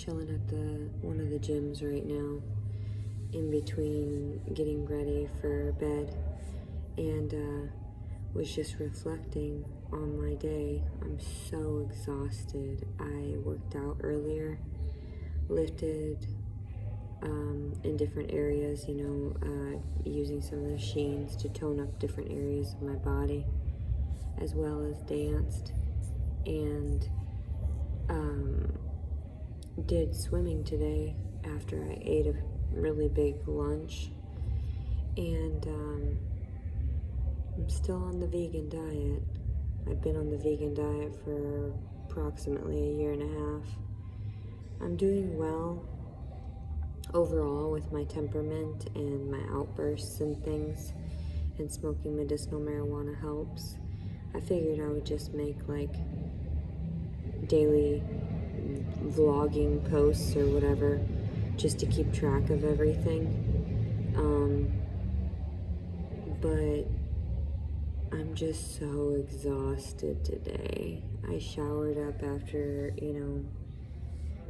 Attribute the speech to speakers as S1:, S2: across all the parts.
S1: chilling at one of the gyms right now, in between getting ready for bed, and was just reflecting on my day. I'm so exhausted. I worked out earlier, lifted in different areas, using some of the machines to tone up different areas of my body, as well as danced, and did swimming today after I ate a really big lunch, and I'm still on the vegan diet. I've been on the vegan diet for approximately a year and a half. I'm doing well overall with my temperament and my outbursts and things, and smoking medicinal marijuana helps. I figured I would just make like daily vlogging posts or whatever, just to keep track of everything. But I'm just so exhausted today. I showered up after,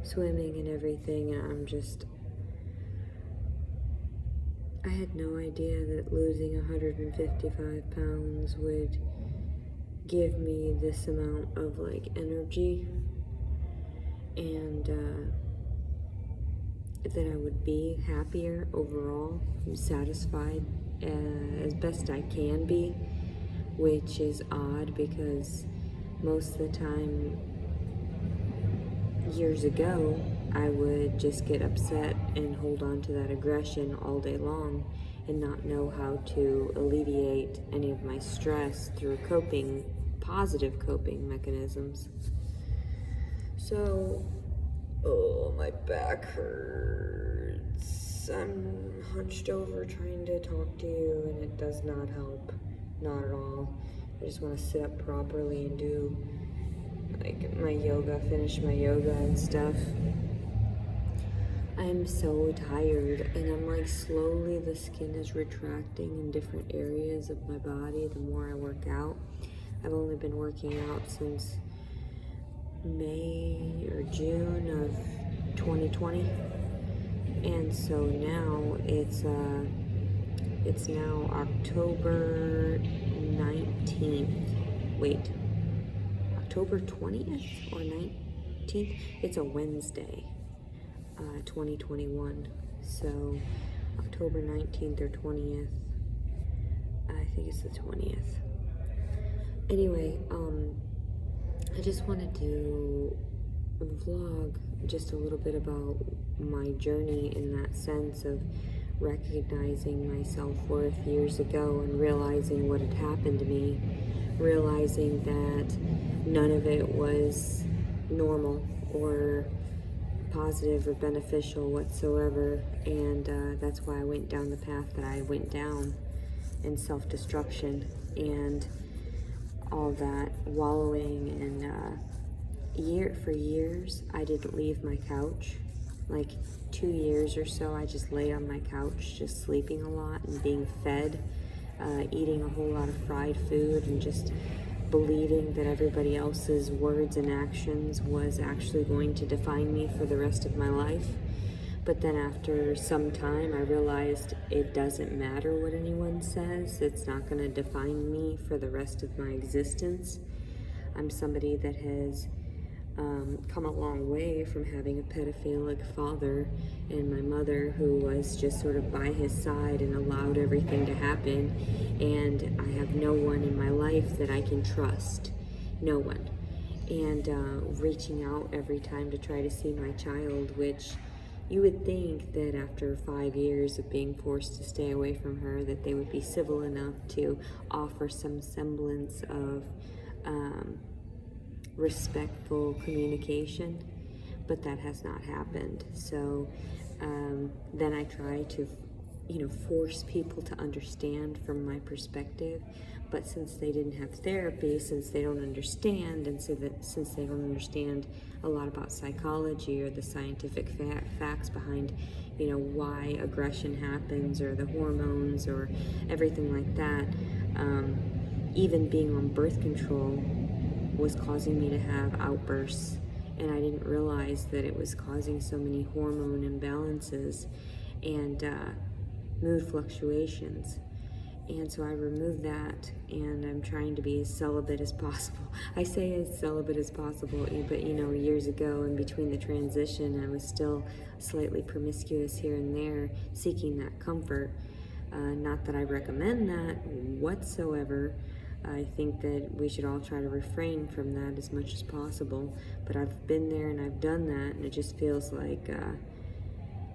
S1: swimming and everything, and I had no idea that losing 155 pounds would give me this amount of energy, and that I would be happier overall. I'm satisfied as best I can be, which is odd because most of the time, years ago, I would just get upset and hold on to that aggression all day long and not know how to alleviate any of my stress through positive coping mechanisms. So, my back hurts. I'm hunched over trying to talk to you, and it does not help. Not at all. I just want to sit up properly and do my yoga, finish my yoga and stuff. I'm so tired, and I'm slowly, the skin is retracting in different areas of my body the more I work out. I've only been working out since May or June of 2020, and so now it's now October 19th. Wait, October 20th or 19th? It's a Wednesday, 2021. So October 19th or 20th. I think it's the 20th. Anyway, I just wanted to vlog just a little bit about my journey in that sense of recognizing my self-worth years ago and realizing what had happened to me, realizing that none of it was normal or positive or beneficial whatsoever, and that's why I went down the path that I went down in self-destruction and all that wallowing. And for years I didn't leave my couch. 2 years or so I just laid on my couch, just sleeping a lot and being fed, eating a whole lot of fried food, and just believing that everybody else's words and actions was actually going to define me for the rest of my life. But then after some time, I realized it doesn't matter what anyone says. It's not going to define me for the rest of my existence. I'm somebody that has come a long way from having a pedophilic father and my mother who was just sort of by his side and allowed everything to happen. And I have no one in my life that I can trust. No one. And reaching out every time to try to see my child, which you would think that after 5 years of being forced to stay away from her, that they would be civil enough to offer some semblance of respectful communication, but that has not happened. So then I try to force people to understand from my perspective, but since they didn't have therapy, since they don't understand, and since they don't understand a lot about psychology or the scientific facts behind why aggression happens, or the hormones, or everything like that, even being on birth control was causing me to have outbursts and I didn't realize that it was causing so many hormone imbalances and mood fluctuations. And so I removed that, and I'm trying to be as celibate as possible. I say as celibate as possible, but years ago, in between the transition, I was still slightly promiscuous here and there, seeking that comfort. Not that I recommend that whatsoever. I think that we should all try to refrain from that as much as possible. But I've been there and I've done that, and it just feels like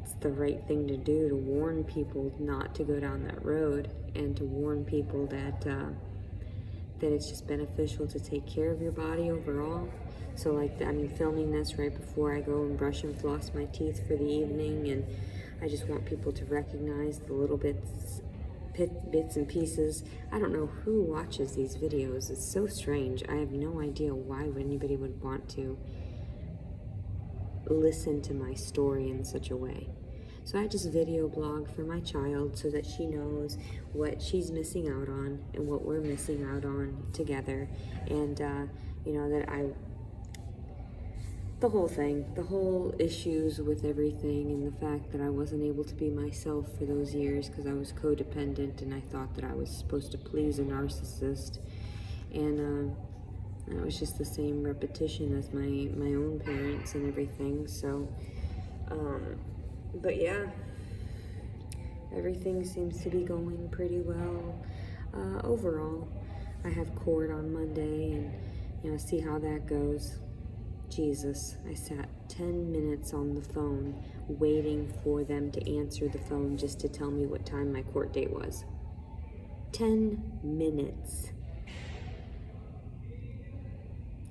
S1: it's the right thing to do, to warn people not to go down that road, and to warn people that it's just beneficial to take care of your body overall. So I'm filming this right before I go and brush and floss my teeth for the evening, and I just want people to recognize the little bits and pieces. I don't know who watches these videos. It's so strange. I have no idea why anybody would want to listen to my story in such a way. So I just video blog for my child so that she knows what she's missing out on and what we're missing out on together. And, the whole thing, the whole issues with everything, and the fact that I wasn't able to be myself for those years because I was codependent and I thought that I was supposed to please a narcissist. And, it was just the same repetition as my own parents and everything. So, but yeah, everything seems to be going pretty well overall. I have court on Monday, and see how that goes. Jesus, I sat 10 minutes on the phone waiting for them to answer the phone just to tell me what time my court date was. 10 minutes.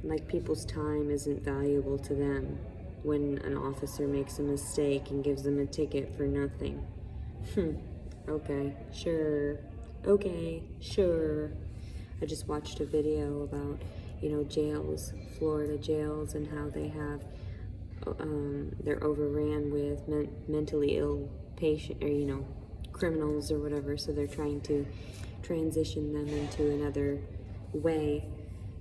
S1: Like people's time isn't valuable to them when an officer makes a mistake and gives them a ticket for nothing. Okay, sure. I just watched a video about, jails, Florida jails, and how they have, they're overran with mentally ill patient, or, criminals or whatever, so they're trying to transition them into another way.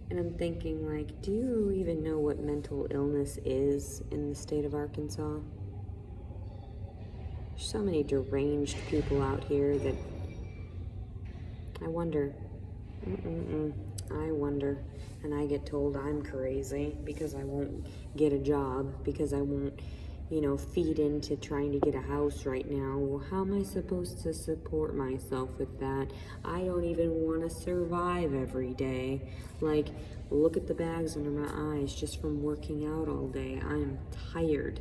S1: And I'm thinking, do you even know what mental illness is in the state of Arkansas? There's so many deranged people out here that I wonder. I wonder. And I get told I'm crazy because I won't get a job, because I won't, feed into trying to get a house right now. Well, how am I supposed to support myself with that? I don't even want to survive every day. Look at the bags under my eyes just from working out all day. I am tired.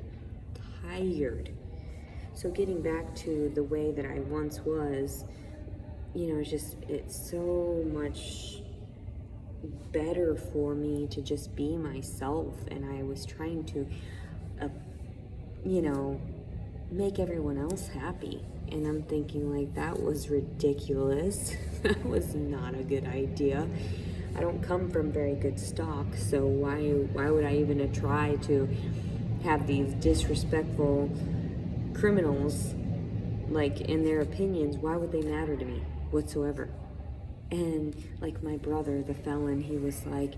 S1: So getting back to the way that I once was, it's so much better for me to just be myself. And I was trying to, make everyone else happy. And I'm thinking, that was ridiculous. That was not a good idea. I don't come from very good stock, so why would I even try to have these disrespectful criminals, in their opinions? Why would they matter to me whatsoever? And my brother, the felon, he was like,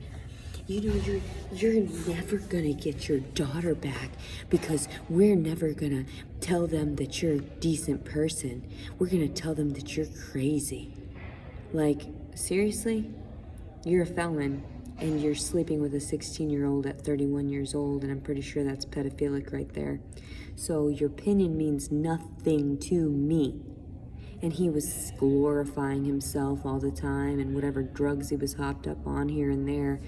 S1: you're never gonna get your daughter back because we're never gonna tell them that you're a decent person. We're gonna tell them that you're crazy. Seriously? You're a felon and you're sleeping with a 16-year-old at 31 years old, and I'm pretty sure that's pedophilic right there. So your opinion means nothing to me. And he was glorifying himself all the time and whatever drugs he was hopped up on here and there.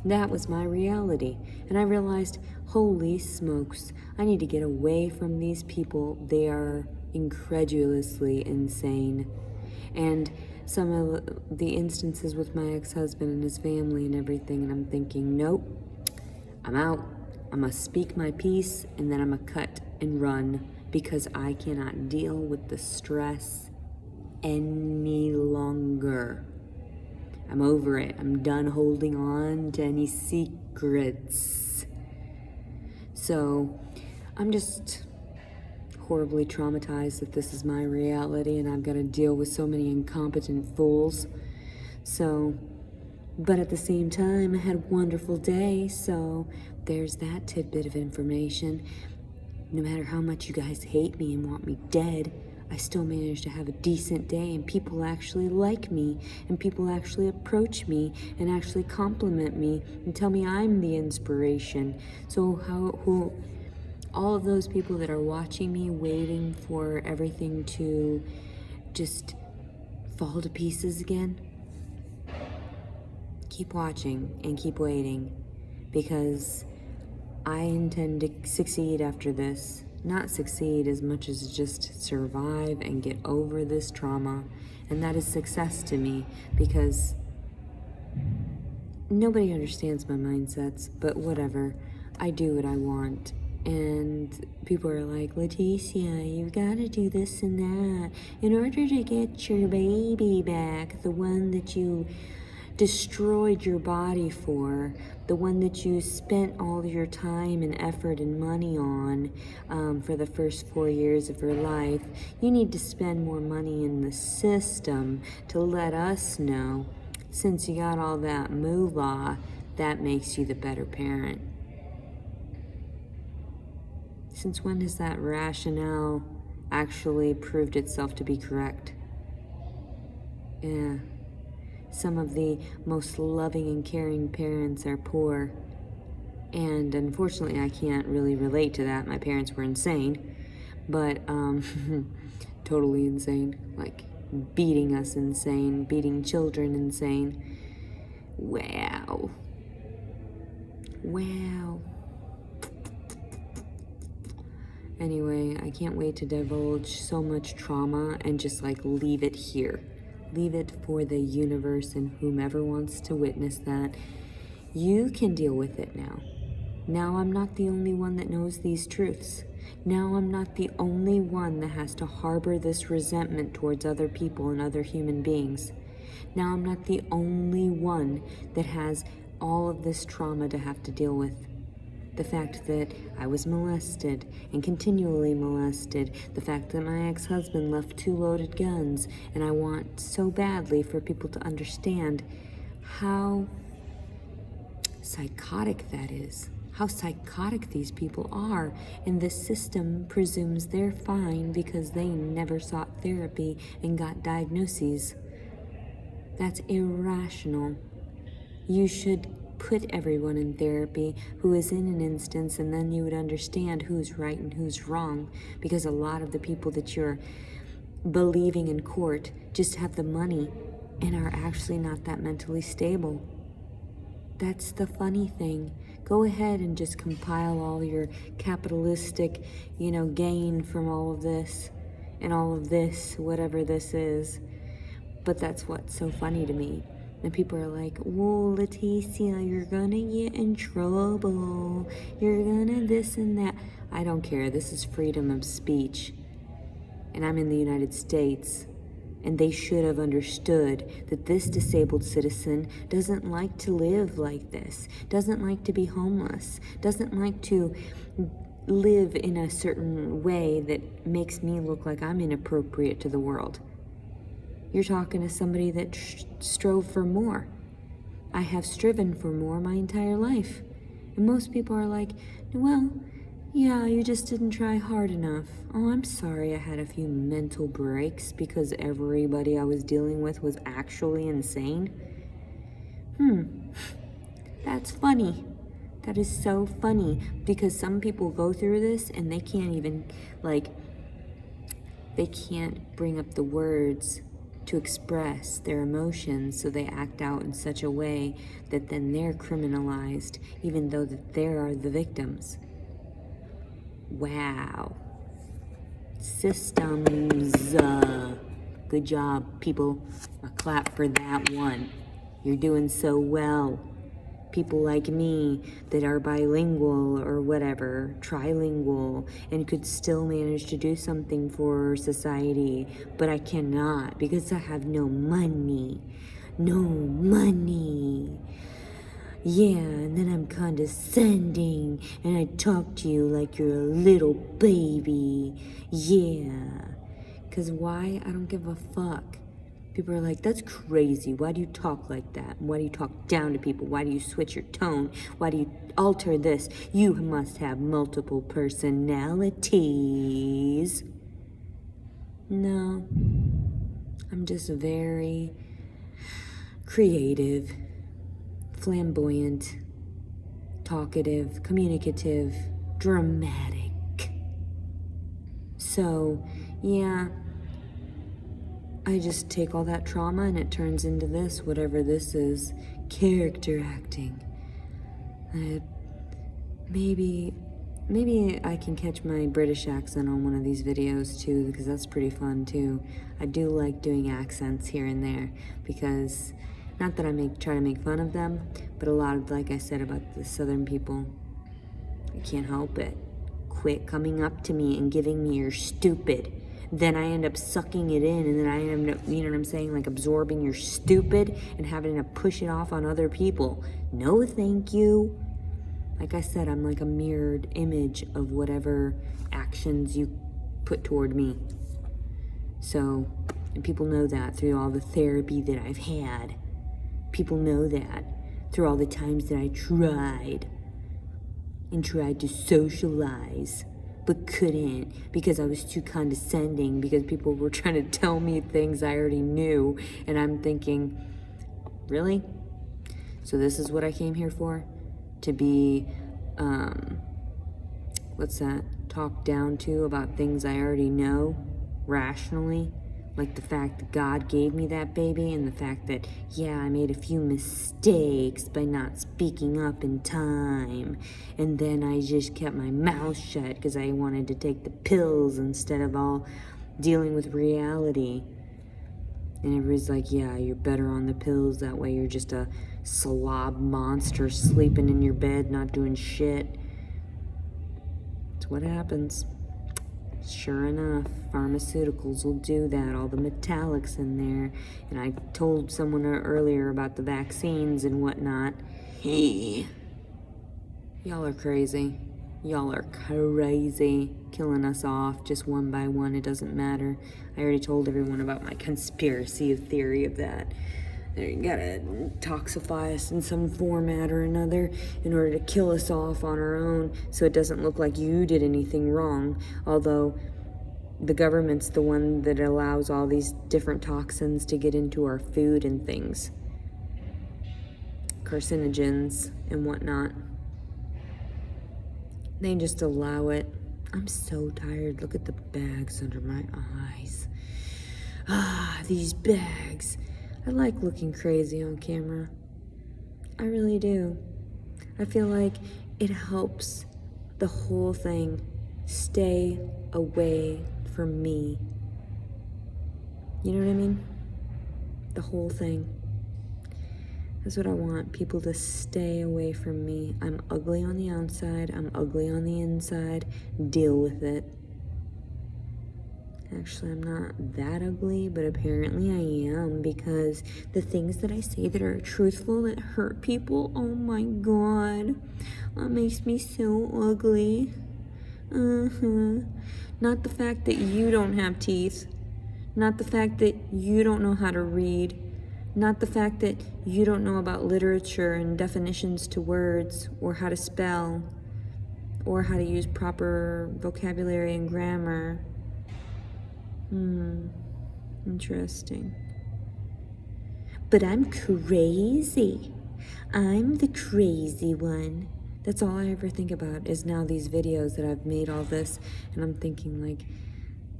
S1: That was my reality. And I realized, holy smokes, I need to get away from these people. They are incredulously insane. And some of the instances with my ex-husband and his family and everything, and I'm thinking, nope, I'm out. I'm gonna speak my piece, and then I'm gonna cut and run, because I cannot deal with the stress any longer. I'm over it. I'm done holding on to any secrets. So I'm just horribly traumatized that this is my reality and I've got to deal with so many incompetent fools. So But at the same time, I had a wonderful day, so there's that tidbit of information. No matter how much you guys hate me and want me dead, I still managed to have a decent day, and people actually like me, and people actually approach me and actually compliment me and tell me I'm the inspiration. So who all of those people that are watching me, waiting for everything to just fall to pieces again, keep watching and keep waiting, because I intend to succeed after this. Not succeed as much as just survive and get over this trauma. And that is success to me, because nobody understands my mindsets, but whatever. I do what I want. And people are like, Leticia, you've got to do this and that in order to get your baby back, the one that you destroyed your body for, the one that you spent all your time and effort and money on for the first 4 years of her life. You need to spend more money in the system to let us know, since you got all that moolah, that makes you the better parent. Since when has that rationale actually proved itself to be correct? Yeah. Some of the most loving and caring parents are poor. And unfortunately, I can't really relate to that. My parents were insane. But, totally insane. Like, beating us insane. Beating children insane. Wow. Wow. Anyway, I can't wait to divulge so much trauma and just like leave it here. Leave it for the universe and whomever wants to witness that. You can deal with it now. Now I'm not the only one that knows these truths. Now I'm not the only one that has to harbor this resentment towards other people and other human beings. Now I'm not the only one that has all of this trauma to have to deal with. The fact that I was molested and continually molested. The fact that my ex-husband left 2 loaded guns. And I want so badly for people to understand how psychotic that is. How psychotic these people are. And the system presumes they're fine because they never sought therapy and got diagnoses. That's irrational. You should put everyone in therapy who is in an instance, and then you would understand who's right and who's wrong, because a lot of the people that you're believing in court just have the money and are actually not that mentally stable. That's the funny thing. Go ahead and just compile all your capitalistic, gain from all of this and all of this, whatever this is. But that's what's so funny to me. And people are like, whoa, Leticia, you're gonna get in trouble. You're gonna this and that. I don't care. This is freedom of speech. And I'm in the United States. And they should have understood that this disabled citizen doesn't like to live like this, doesn't like to be homeless, doesn't like to live in a certain way that makes me look like I'm inappropriate to the world. You're talking to somebody that strove for more. I have striven for more my entire life. And most people are like, well, yeah, you just didn't try hard enough. Oh, I'm sorry I had a few mental breaks because everybody I was dealing with was actually insane. That's funny. That is so funny, because some people go through this and they can't even, they can't bring up the words to express their emotions, so they act out in such a way that then they're criminalized, even though that they are the victims. Wow. Systems. Good job, people. A clap for that one. You're doing so well. People like me that are bilingual or whatever, trilingual, and could still manage to do something for society, but I cannot because I have no money. No money. Yeah, and then I'm condescending, and I talk to you like you're a little baby. Yeah. 'Cause why? I don't give a fuck. People are like, that's crazy. Why do you talk like that? Why do you talk down to people? Why do you switch your tone? Why do you alter this? You must have multiple personalities. No, I'm just very creative, flamboyant, talkative, communicative, dramatic. So, yeah, I just take all that trauma and it turns into this, whatever this is, character acting. Maybe I can catch my British accent on one of these videos too, because that's pretty fun too. I do like doing accents here and there, because not that I try to make fun of them, but a lot of, like I said about the Southern people, I can't help it. Quit coming up to me and giving me your stupid. Then I end up sucking it in, and then I end up, you know what I'm saying, like absorbing your stupid and having to push it off on other people. No, thank you. Like I said, I'm like a mirrored image of whatever actions you put toward me. So, and people know that through all the therapy that I've had. People know that through all the times that I tried to socialize, but couldn't because I was too condescending, because people were trying to tell me things I already knew, and I'm thinking, really? So this is what I came here for? To be, talked down to about things I already know, rationally? Like the fact that God gave me that baby, and the fact that, yeah, I made a few mistakes by not speaking up in time. And then I just kept my mouth shut because I wanted to take the pills instead of all dealing with reality. And everybody's like, yeah, you're better on the pills. That way you're just a slob monster sleeping in your bed, not doing shit. That's what happens. Sure enough, pharmaceuticals will do that, all the metallics in there. And I told someone earlier about the vaccines and whatnot. Hey, y'all are crazy. Y'all are crazy. Killing us off just one by one. It doesn't matter. I already told everyone about my conspiracy theory of that. You gotta toxify us in some format or another in order to kill us off on our own, so it doesn't look like you did anything wrong. Although the government's the one that allows all these different toxins to get into our food and things. Carcinogens and whatnot. They just allow it. I'm so tired. Look at the bags under my eyes. These bags. I like looking crazy on camera. I really do. I feel like it helps the whole thing stay away from me. You know what I mean? The whole thing. That's what I want, people to stay away from me. I'm ugly on the outside, I'm ugly on the inside. Deal with it. Actually, I'm not that ugly, but apparently I am, because the things that I say that are truthful, that hurt people, oh my god, that makes me so ugly. Not the fact that you don't have teeth, not the fact that you don't know how to read, not the fact that you don't know about literature and definitions to words, or how to spell, or how to use proper vocabulary and grammar. Interesting. But I'm crazy. I'm the crazy one. That's all I ever think about is now these videos that I've made all this, and I'm thinking like,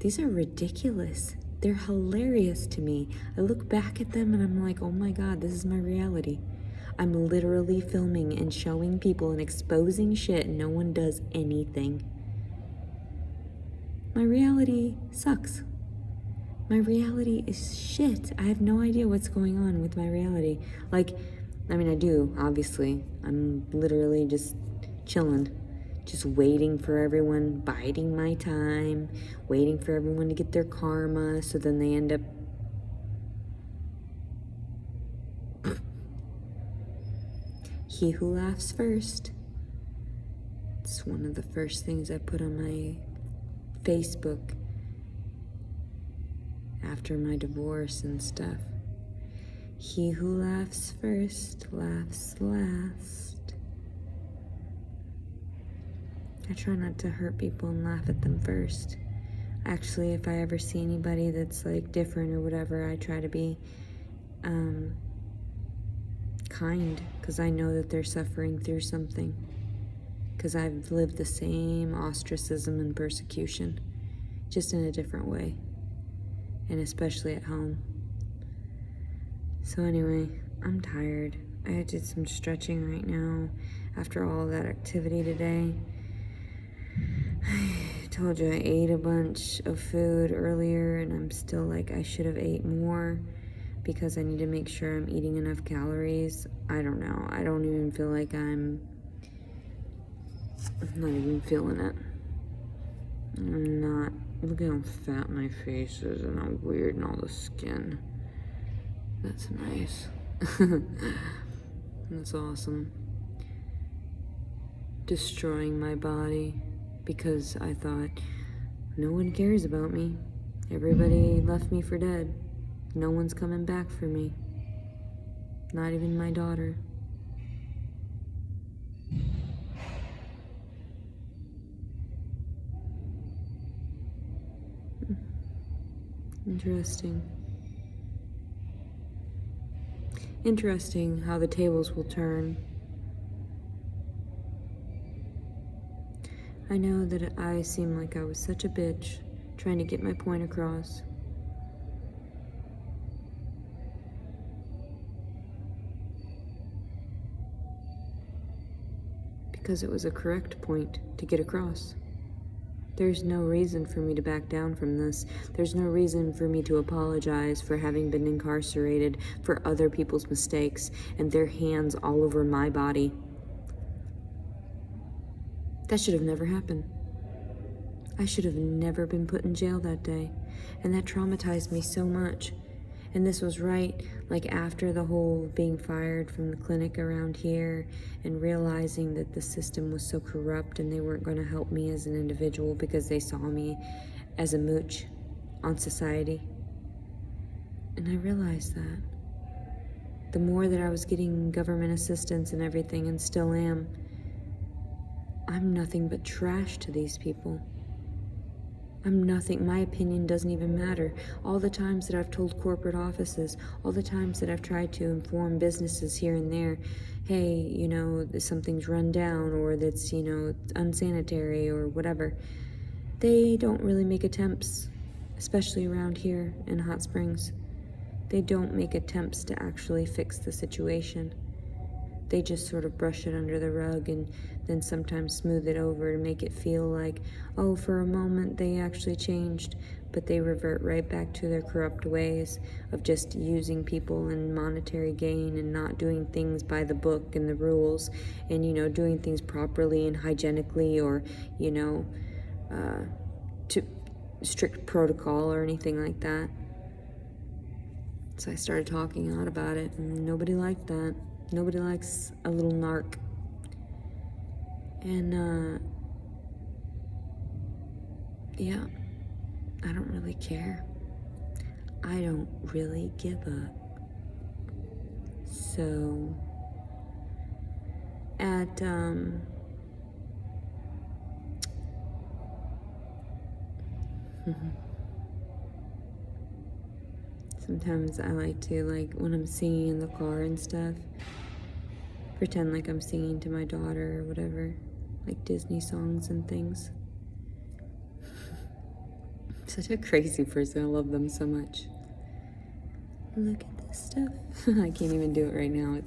S1: these are ridiculous. They're hilarious to me. I look back at them and I'm like, oh my god, this is my reality. I'm literally filming and showing people and exposing shit and no one does anything. My reality sucks. My reality is shit. I have no idea what's going on with my reality. Like, I mean, I do, obviously. I'm literally just chilling. Just waiting for everyone, biding my time, waiting for everyone to get their karma, so then they end up... He who laughs first. It's one of the first things I put on my Facebook after my divorce and stuff. He who laughs first laughs last. I try not to hurt people and laugh at them first. Actually, if I ever see anybody that's like different or whatever, I try to be kind, because I know that they're suffering through something. Because I've lived the same ostracism and persecution, just in a different way, and especially at home. So anyway, I'm tired. I did some stretching right now after all that activity today. I told you I ate a bunch of food earlier, and I'm still like, I should have ate more because I need to make sure I'm eating enough calories. I don't know. I don't even feel like I'm not even feeling it. I'm not. Look at how fat my face is and how weird and all the skin. That's nice. That's awesome. Destroying my body because I thought no one cares about me. Everybody left me for dead. No one's coming back for me. Not even my daughter. Interesting. Interesting how the tables will turn. I know that I seem like I was such a bitch trying to get my point across. Because it was a correct point to get across. There's no reason for me to back down from this. There's no reason for me to apologize for having been incarcerated for other people's mistakes and their hands all over my body. That should have never happened. I should have never been put in jail that day, and that traumatized me so much. And this was right, like after the whole being fired from the clinic around here and realizing that the system was so corrupt and they weren't going to help me as an individual because they saw me as a mooch on society. And I realized that. The more that I was getting government assistance and everything, and still am, I'm nothing but trash to these people. I'm nothing. My opinion doesn't even matter. All the times that I've told corporate offices, all the times that I've tried to inform businesses here and there, hey, you know, something's run down or that's, you know, unsanitary or whatever, they don't really make attempts, especially around here in Hot Springs. They don't make attempts to actually fix the situation. They just sort of brush it under the rug and then sometimes smooth it over to make it feel like, oh, for a moment they actually changed, but they revert right back to their corrupt ways of just using people in monetary gain and not doing things by the book and the rules and, you know, doing things properly and hygienically or, you know, to strict protocol or anything like that. So I started talking out about it, and nobody liked that. Nobody likes a little narc. And, yeah, I don't really care. I don't really give up. So, at, sometimes I like to, like, when I'm singing in the car and stuff, pretend like I'm singing to my daughter or whatever, like Disney songs and things. I'm such a crazy person. I love them so much. Look at this stuff. I can't even do it right now.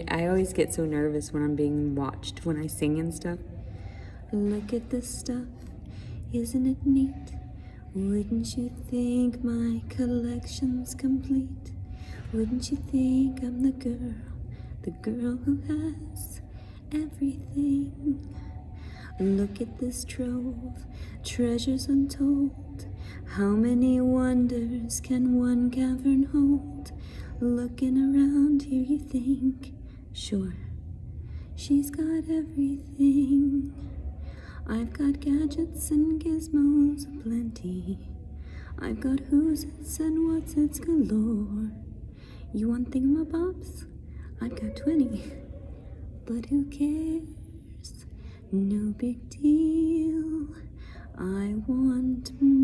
S1: I always get so nervous when I'm being watched when I sing and stuff. Look at this stuff. Isn't it neat? Wouldn't you think my collection's complete? Wouldn't you think I'm the girl who has everything? Look at this trove, treasures untold. How many wonders can one cavern hold? Looking around here you think, sure, she's got everything. I've got gadgets and gizmos aplenty. I've got who's its and what's its galore. You want thingamabobs? I've got 20. But who cares? No big deal. I want more.